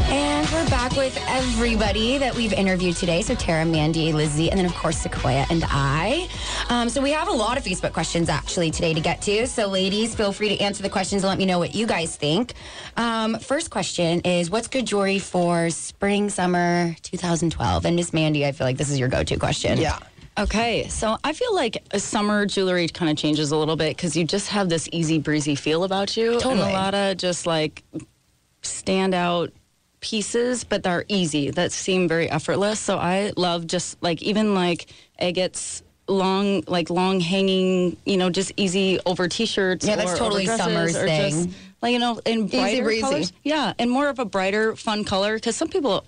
And we're back with everybody that we've interviewed today. So Tara, Mandy, Lizzie, and then, of course, Sequoia and I. So we have a lot of Facebook questions, actually, today to get to. So, ladies, feel free to answer the questions and let me know what you guys think. First question is, what's good jewelry for spring, summer 2012? And Miss Mandy, I feel like this is your go-to question. Yeah. Okay, so I feel like summer jewelry kind of changes a little bit because you just have this easy breezy feel about you. Totally. And a lot of just like standout pieces, but they're easy, that seem very effortless. So I love just like even like agates, long hanging, just easy over t-shirts. Yeah, that's or totally over dresses, summer's or thing. just, like, in brighter breezy. colors. Yeah, and more of a brighter, fun color, because some people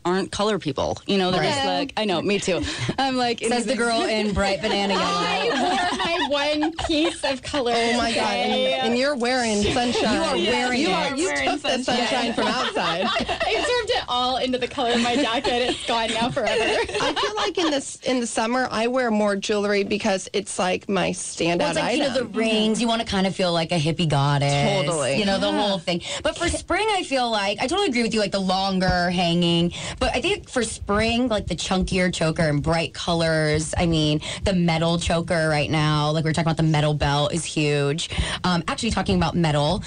aren't color people. They're just like, I know, me too. I'm like, Says the girl in bright banana yellow. I wore my one piece of color. Oh my God! And you're wearing sunshine. You are wearing it. You took the sunshine from outside. I absorbed it all into the color of my jacket. It's gone now forever. I feel like in the summer I wear more jewelry because it's like my standout Well, it's like, item. the rings. You want to kind of feel like a hippie goddess. Totally. The whole thing. But for spring, I feel like, I totally agree with you, like the longer hanging. But I think for spring, like the chunkier choker and bright colors. I mean, the metal choker right now, like we were talking about, the metal belt is huge. Actually, talking about metal,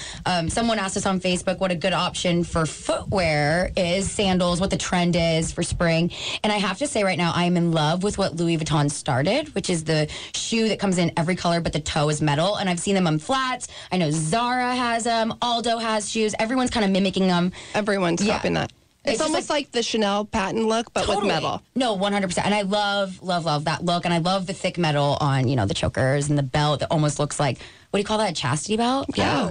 someone asked us on Facebook what a good option for footwear is, sandals, what the trend is for spring. And I have to say right now, I'm in love with what Louis Vuitton started, which is the shoe that comes in every color, but the toe is metal. And I've seen them on flats. I know Zara has them. Aldo has shoes. Everyone's kind of mimicking them. Everyone's copying that. It's almost like the Chanel patent look, but with metal. No, 100%. And I love that look. And I love the thick metal on, the chokers and the belt that almost looks like, what do you call that, a chastity belt? Yeah.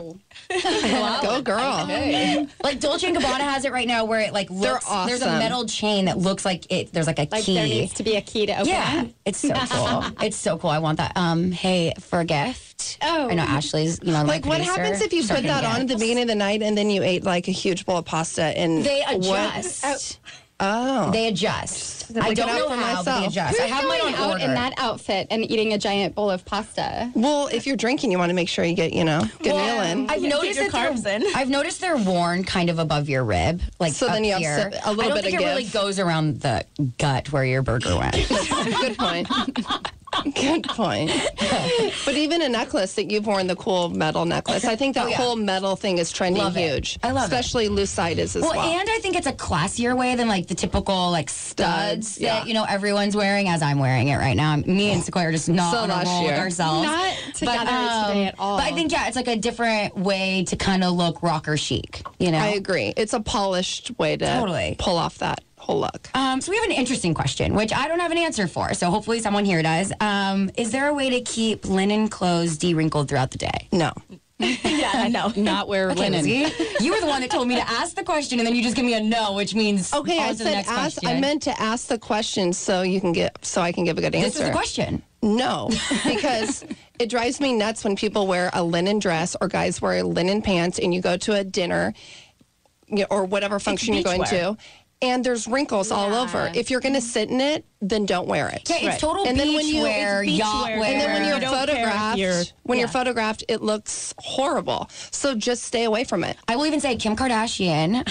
Wow. Go girl. Okay. Like Dolce & Gabbana has it right now where it like looks, awesome. There's a metal chain that looks like there's like a key. There needs to be a key to open. Yeah, it's so cool. It's so cool. I want that. Hey, for a gift. Oh. I know Ashley's, Like what happens if you put that on at the beginning of the night and then you ate like a huge bowl of pasta and they adjust. Oh. They adjust. I Look don't it up know for how, but they myself. adjust. I have mine on out order. in that outfit and eating a giant bowl of pasta. Well, if you're drinking, you want to make sure you get, good meal in. I've noticed I've noticed they're worn kind of above your rib, like So up then you have here. a little I don't bit think of it really give. goes around the gut where your burger went. Good point. Good point. But even a necklace that you've worn, the cool metal necklace, I think that whole metal thing is trending Love it. huge. I love it. Especially loose side is as well. And I think it's a classier way than like the typical like studs that everyone's wearing, as I'm wearing it right now. Me and Sequoia are just not So on a last roll year. with ourselves. Not together today at all. But I think it's like a different way to kind of look rocker chic. I agree. It's a polished way to pull off that whole look. So we have an interesting question, which I don't have an answer for. So hopefully someone here does. Is there a way to keep linen clothes de-wrinkled throughout the day? No. Yeah, I know. Not wear linen. Lizzie, you were the one that told me to ask the question, and then you just give me a no, which means Okay, on I to the said next ask. question. I meant to ask the question so I can give a good answer. This is the question. No, because it drives me nuts when people wear a linen dress or guys wear linen pants and you go to a dinner or whatever function you're going to. And there's wrinkles all over. If you're going to sit in it, then don't wear it. Yeah, it's total and then beach when you, wear, it's beach yacht wear. wear. And then when you're you're photographed, it looks horrible. So just stay away from it. I will even say Kim Kardashian.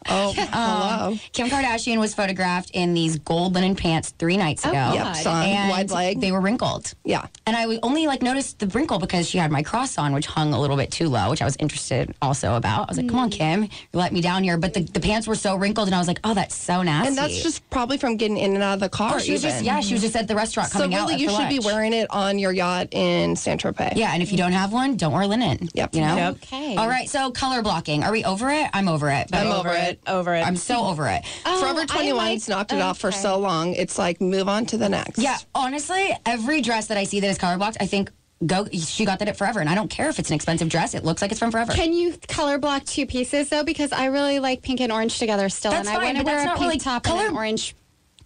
Hello. Kim Kardashian was photographed in these gold linen pants 3 nights ago. Yep, son. And Wide leg. they were wrinkled. Yeah. And I only noticed the wrinkle because she had my cross on, which hung a little bit too low, which I was interested also about. I was like, come on, Kim, you let me down here. But the pants were so wrinkled, and I was like, oh, that's so nasty. And that's just probably from getting in and out of the car. she was just at the restaurant So coming out. really, you should be wearing it on your yacht in Saint-Tropez. Yeah, and if you don't have one, don't wear linen. Yep. You know? Yep. Okay. All right, so color blocking. Are we over it? I'm over it. But I'm over it. Over it. I'm so over it. Forever 21's knocked it off for so long. It's like, move on to the next. Yeah, honestly, every dress that I see that is color blocked, I think, she got that at Forever. And I don't care if it's an expensive dress. It looks like it's from Forever. Can you color block 2 pieces, though? Because I really like pink and orange together still. That's and fine, I want to but wear that's a not pink really top color- and an orange.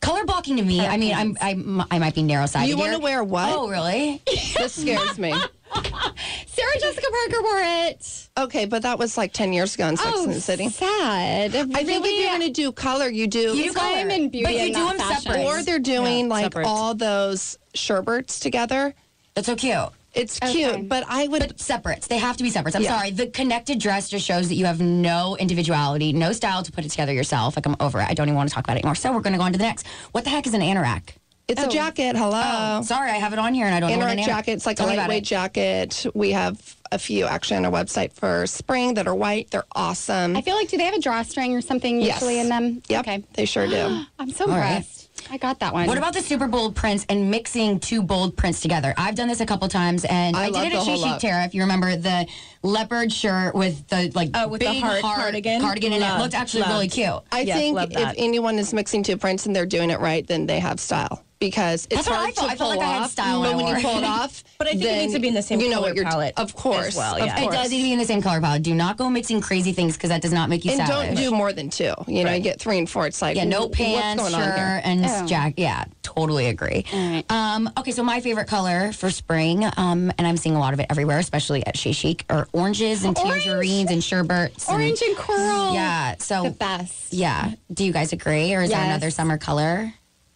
Color blocking to me, I mean, I might be narrow-sighted You want here. to wear what? Oh, really? This scares me. Sarah Jessica Parker wore it. Okay, but that was like 10 years ago in Sex and the City. Sad. I think if you're going to do color, you do. You do color. I'm in beauty But you and do not them fashion. separate. Or they're doing like separate. all those sherbets together. That's so cute. It's cute, but I would... But separates. They have to be separates. I'm sorry. The connected dress just shows that you have no individuality, no style to put it together yourself. Like, I'm over it. I don't even want to talk about it anymore. So we're going to go on to the next. What the heck is an anorak? It's a jacket. Hello. Oh, sorry, I have it on here and I don't know what an Anorak jacket. It's like a lightweight jacket. We have a few actually on our website for spring that are white. They're awesome. I feel like, do they have a drawstring or something usually in them? Yep, Okay. they sure do. I'm so impressed. I got that one. What about the super bold prints and mixing two bold prints together? I've done this a couple times, and I did it at She Chic, Tara. If you remember the leopard shirt with the with big the heart cardigan, and it looked actually really cute. I think if anyone is mixing two prints and they're doing it right, then they have style. Because it's hard to pull I felt like off, I had style but when you pull it off, but I think it needs to be in the same color palette. Of course, as well. Yeah. It does need to be in the same color palette. Do not go mixing crazy things because that does not make you and stylish. don't do more than two. You know, you get 3 and 4. It's like no pants, what's going on here? shirt, and jacket. Yeah, totally agree. Okay, so my favorite color for spring, and I'm seeing a lot of it everywhere, especially at She Chic, are oranges and tangerines and sherbets. Orange and coral. Yeah, so the best. Yeah, do you guys agree, or is there another summer color?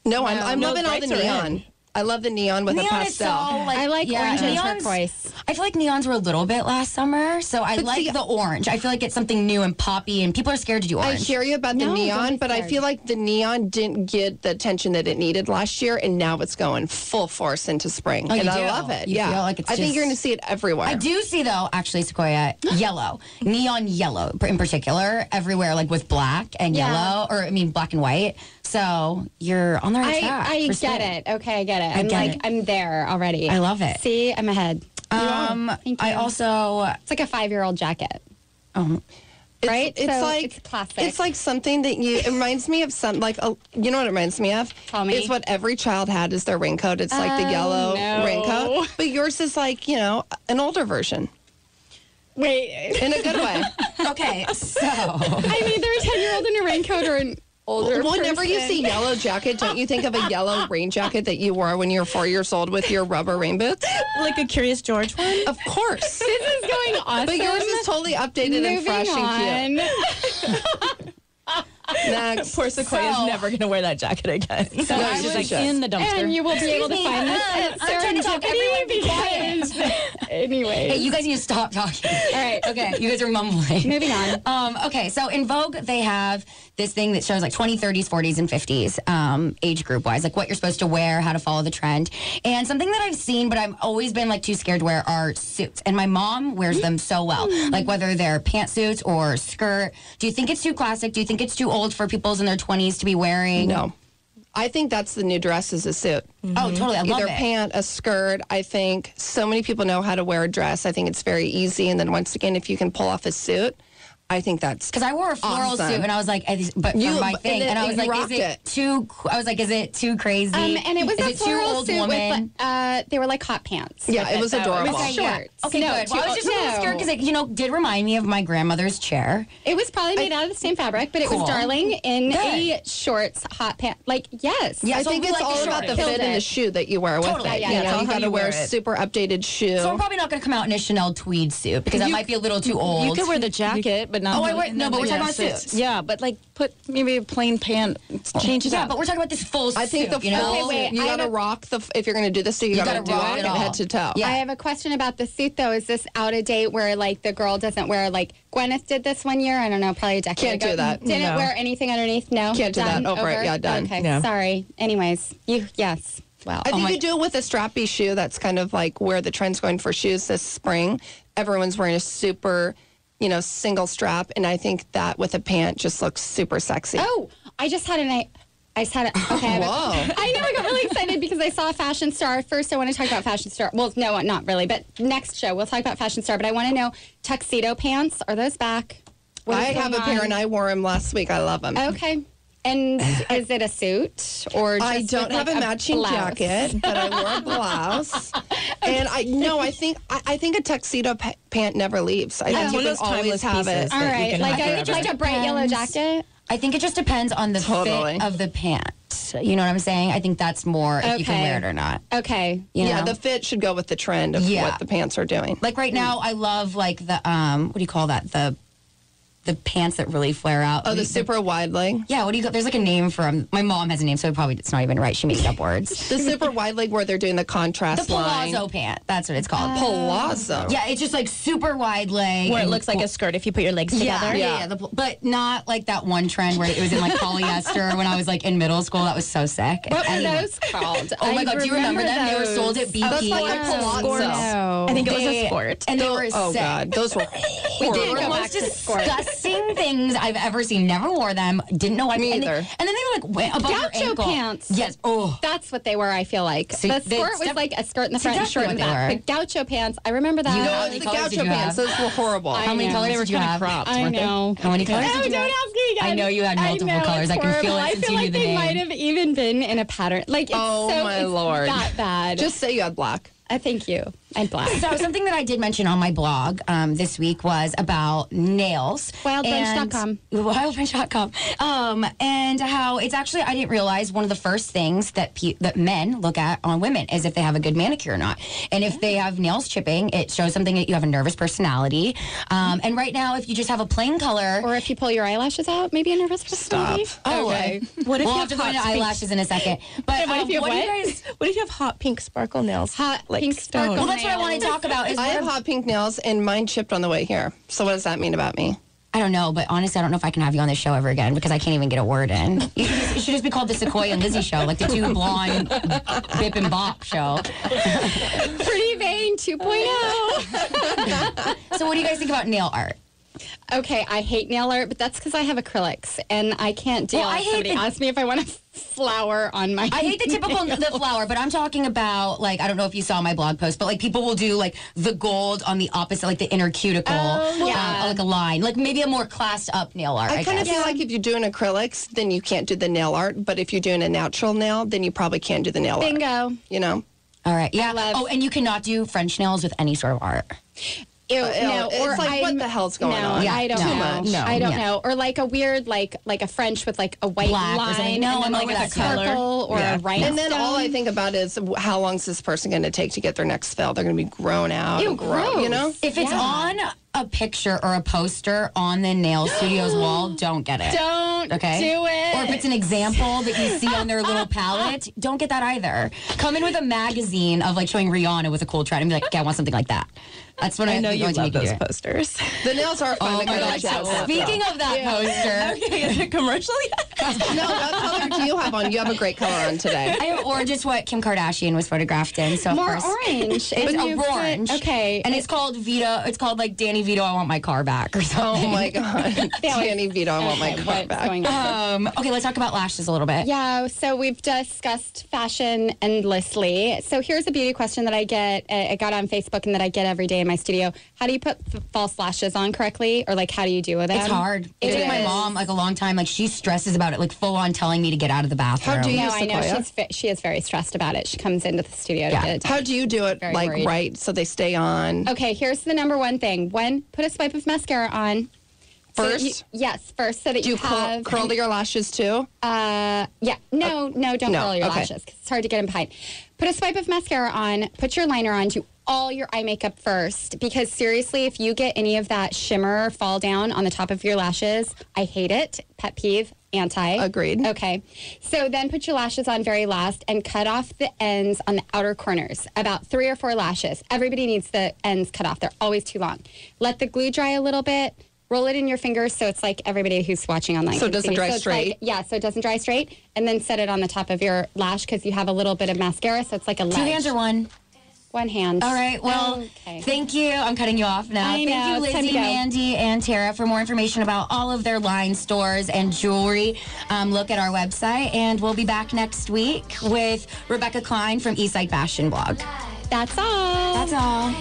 No, I'm loving all the neon. I love the neon with the pastel. I like orange and turquoise. I feel like neons were a little bit last summer, so I like the orange. I feel like it's something new and poppy, and people are scared to do orange. I hear you about the neon, but I feel like the neon didn't get the attention that it needed last year, and now it's going full force into spring. And I love it. You feel like it's I think you're going to see it everywhere. I do see, though, actually, Sequoia, yellow. Neon yellow, in particular, everywhere, like with black and yellow, or I mean, black and white. So you're on the right track. I get it. Okay, I get it. I'm there already. I love it. See, I'm ahead. Thank you. I also... It's like a 5-year-old jacket. Right? It's classic. It's like something that it reminds me of you know what it reminds me of? Tell me. It's what every child had as their raincoat. It's like the yellow raincoat. But yours is like, an older version. Wait. In a good way. Okay, so... I'm either a 10-year-old in a raincoat or an older Whenever you see yellow jacket, don't you think of a yellow rain jacket that you wore when you were 4 years old with your rubber rain boots? Like a Curious George one? Of course. This is going awesome. But yours is totally updated and fresh and cute. Next. Poor Sequoia's never going to wear that jacket again. So no, she's like in the dumpster. And you will be able to find this at Serendipity because... Anyway. Hey, you guys need to stop talking. All right. Okay, you guys are mumbling. Moving on. Okay, so in Vogue, they have this thing that shows like 20s, 30s, 40s, and 50s, age group-wise, like what you're supposed to wear, how to follow the trend. And something that I've seen, but I've always been like too scared to wear, are suits. And my mom wears them so well, like whether they're pantsuits or skirt. Do you think it's too classic? Do you think it's too old for people's in their 20s to be wearing? No. I think that's the new dress is a suit. Oh, totally. I love Either it. pant, a skirt. I think so many people know how to wear a dress. I think it's very easy. And then once again, if you can pull off a suit, I think that's because I wore a floral awesome. suit and I was like, but for my thing, and I was like, is it too? I was like, is it too crazy? And it was is a it too floral old suit woman? with they were like hot pants. Yeah, it was adorable. It was shorts. Okay, good. Well, I was just a little scared because it, did remind me of my grandmother's chair. It was probably made out of the same fabric, but it was darling in a shorts, hot pants. Like, yes. Yeah, I think it's all about the fit and the shoe that you wear with it. Yeah, you got to wear a super updated shoe. So I'm probably not going to come out in a Chanel tweed suit because that might be a little too old. You could wear the jacket, but not. But we're talking about suits. Yeah, but like put maybe a plain pant, change it up. Yeah, but we're talking about this full suit. I think the full suit, you got to rock if you're going to do this, so you got to rock it head to toe. Yeah. I have a question about the suit, though. Is this out of date where, like, the girl doesn't wear, like, Gwyneth did this one year? I don't know, probably a decade ago. Can't do that. Didn't wear anything underneath? No? Can't do that. Over it. Yeah, done. Okay, No. sorry. Anyways, yes. Well, I think you do it with a strappy shoe. That's kind of like where the trend's going for shoes this spring. Everyone's wearing a super, single strap, and I think that with a pant just looks super sexy. Oh, I just had okay. Whoa. I know, I got really excited because I saw a fashion star. First, I want to talk about fashion star. Well, no, not really, but next show, we'll talk about fashion star. But I want to know, tuxedo pants, are those back? I have a pair, and I wore them last week. I love them. Okay. And is it a suit or just I don't have a matching jacket, but I wore a blouse. And I think a tuxedo pant never leaves. I think you can always have it. All right, like a bright yellow jacket. I think it just depends on the fit of the pant. You know what I'm saying? I think that's more if you can wear it or not. Okay. Yeah, the fit should go with the trend of what the pants are doing. Like right now, I love like the what do you call that? the pants that really flare out. Oh, the super wide leg. Yeah, what do you go? There's like a name for them. My mom has a name, so probably it's not even right. She made up words. The super wide leg where they're doing the contrast The line. palazzo pant. That's what it's called. Palazzo. Yeah, it's just like super wide leg. Where it and looks like a skirt if you put your legs together. Yeah. But not like that one trend where it was in like polyester when I was like in middle school. That was so sick. What were Anyway. those called? Oh my God, do you remember them? They were those. sold at BP. That's like a palazzo. No. I think it was a sport. And they were Oh, sick. God. Those were They horrible. were the go most back to sport. disgusting things I've ever seen. Never wore them. Didn't know I Me and they- either. And then they like went above your Gaucho ankle. pants. Yes. Oh. That's what they were, I feel like. See, the they- skirt was step- like a skirt in the See, front and short in exactly the what they back. But gaucho pants, I remember that. You No, How it's many the colors gaucho did you pants. have? Those were horrible. How many know. colors They were did you kind of have? cropped, I weren't they? know. How many colors No, did you don't have? ask me again. I know you had multiple I know, colors. it's I can feel horrible. it I since feel you like knew the they name. might have even been in a pattern. Like, it's Oh, so, my it's Lord. that bad. Just say you had black. Thank you. I'm black. So something that I did mention on my blog this week was about nails. Wildbrunch.com. Wildbrunch.com. And how it's actually, I didn't realize one of the first things that that men look at on women is if they have a good manicure or not. And if they have nails chipping, it shows something that you have a nervous personality. And right now, if you just have a plain color. Or if you pull your eyelashes out, maybe a nervous personality. Stop. Oh, Okay. What if we'll you have have to go into hot pink- eyelashes in a second. But what if you have do you what? guys? What if you have hot pink sparkle nails? Hot like pink stone. sparkle Well, that's what I want to talk about. Is I have what- hot pink nails and mine chipped on the way here. So what does that mean about me? I don't know, but honestly, I don't know if I can have you on this show ever again because I can't even get a word in. It should just be called the Sequoia and Lizzie show, like the two blonde Bip and Bop show. Pretty Vain 2.0. So, what do you guys think about nail art? Okay, I hate nail art, but that's because I have acrylics and I can't deal. Well, I if hate somebody the- asks me if I want a flower on my. I hate the typical the flower, but I'm talking about like I don't know if you saw my blog post, but like people will do like the gold on the opposite, like the inner cuticle, yeah. like a line, like maybe a more classed up nail art. I kind of guess. feel like if you're doing acrylics, then you can't do the nail art. But if you're doing a natural nail, then you probably can do the nail art. Bingo. You know? All right, yeah. love- Oh, and you cannot do French nails with any sort of art. Ew, no, it's like, what the hell's going no, on? Yeah, I don't too know. much. No, I don't yeah. know. Or like a weird, like a French with like a white Black or something. line, No, and I'm then over like a that color. circle or Yeah. a rhinestone. And then all I think about is how long is this person going to take to get their next fill? They're going to be grown out. Ew, and grown, gross. you know? If it's Yeah. on a picture or a poster on the nail studio's wall, don't get it. Don't Okay. do it. Or if it's an example that you see on their little palette, don't get that either. Come in with a magazine of like showing Rihanna with a cool trend and be like, okay, I want something like that. That's what I know I'm you going to love make you those do. posters. The nails are fun. Oh to my get God. like that. Speaking of that poster, Okay, is it commercial yet? No, what color do you have on? You have a great color on today. I have orange is what Kim Kardashian was photographed in. So of more course, orange. It's And a you put- orange. Okay. And it's called Vito. It's called like Danny Vito, I want my car back or something. Oh my God. Danny Vito, I want my Okay, car what's back. going on? Okay, let's talk about lashes a little bit. Yeah, so we've discussed fashion endlessly. So here's a beauty question that I get. I got on Facebook and that I get every day in my studio. How do you put false lashes on correctly, or like how do you do with them? It's hard. It took my is. mom like a long time. Like she stresses about it, like full on telling me to get out of the bathroom. How do you- No, I know Sequoia? she is very stressed about it. She comes into the studio to Yeah. get it done. How do you do it Very like worried. right so they stay on? Okay, here's the number one thing. One, put a swipe of mascara on. So that First? yes, first, so that Do you have curl your lashes too? Yeah, no, don't No, curl your okay. lashes because it's hard to get them behind. Put a swipe of mascara on, put your liner on, do all your eye makeup first because seriously, if you get any of that shimmer fall down on the top of your lashes, I hate it. Pet peeve, anti. Agreed. Okay. So then put your lashes on very last and cut off the ends on the outer corners, about 3 or 4 lashes. Everybody needs the ends cut off. They're always too long. Let the glue dry a little bit. Roll it in your fingers so it's like everybody who's watching online. So it can doesn't see. dry it's straight? Like, yeah, so it doesn't dry straight. And then set it on the top of your lash because you have a little bit of mascara, so it's like a ledge. 2 hands or one? One hand. All right. Well, Okay. thank you. I'm cutting you off now. I know, Thank you, it's time to Lizzie, go. Mandy, and Tara. For more information about all of their line stores and jewelry, look at our website. And we'll be back next week with Rebecca Klein from Eastside Fashion Blog. That's all. That's all.